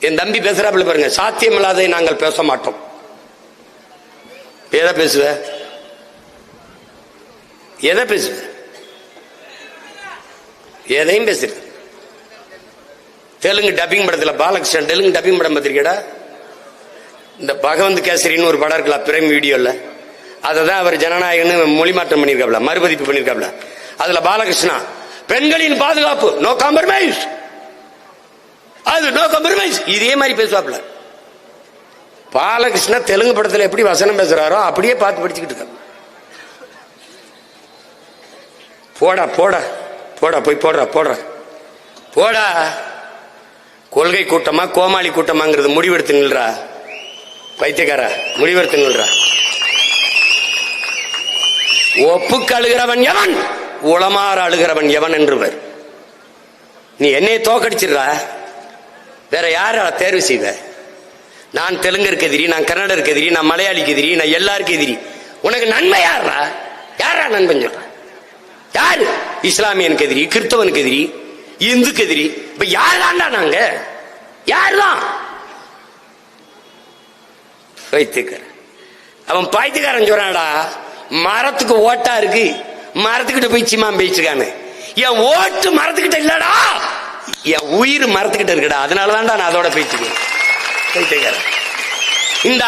என் தம்பி பேசுறாப்புல பாருங்க, சாத்தியமில்லாததை நாங்கள் பேச மாட்டோம். எதை பேசுவ? எதை பேசுவ? எதையும் பேசுற. தெலுங்கு டப்பிங் படத்துல பாலகிருஷ்ணன் தெலுங்கு டப்பிங் படம் பார்த்திருக்கடா? இந்த பகவந்த் கேசரின்னு ஒரு படம் இருக்கலாம் பிரைம் வீடியோல, அதை தான் அவர் ஜனநாயகன்னு மொழி மாற்றம் பண்ணியிருக்காப்ல, மறுபதிப்பு பண்ணியிருக்காப்ல. அதுல பாலகிருஷ்ணா பெண்களின் பாதுகாப்பு நோ காம்ப்ரமைஸ், அது நோ காம்ப்ரமைஸ், இதே மாதிரி பேசுவாப்ல. பாலகிருஷ்ணா தெலுங்கு படத்துல எப்படி வசனம் பேசுறாரோ அப்படியே பார்த்து படிச்சுக்கிட்டு இருக்க. போடா போடா போடா போய் போடுறா போடுற போடா. கொள்கை கூட்டமா கோமாளி கூட்டமாங்கிறது முடிவெடுத்து நில்றா பைத்தியக்கார, முடிவெடுத்து நில்றா. ஒப்புக்கு அழுகிறவன் எவன், உளமாற அழுகிறவன் எவன் என்றுவர். நீ என்னைய தோக்கடிச்சிடுறா, வேற யார தேர்வு செய்வ? நான் தெலுங்கருக்கு எதிரி, நான் கன்னடருக்கு எதிரி, நான் மலையாளிக்கு எதிரி, நான் எல்லாருக்கும் எதிரி. உனக்கு நன்மை யாரா? யாரா நண்பன் சொல்ற? யாரு? இஸ்லாமியனுக்கு எதிரி, கிறிஸ்தவனுக்கு எதிரி, இந்துக்கு எதிரி. இப்ப யாருதான்டா நாங்க? யாருதான்? பைத்தியக்காரன். அவன் பைத்தியக்காரன் சொல்றான்டா, மரத்துக்கு ஓட்டா இருக்கு, மரத்துக்கிட்ட போய் சிம்மா பேசிருக்கானு. என் ஓட்டு மரத்துக்கிட்ட இல்லடா, என் உயிர் மரத்துக்கிட்ட இருக்குடா, அதனாலதான்டா நான் அதோட பேசிருக்கேன். பைத்தியக்காரன். இந்த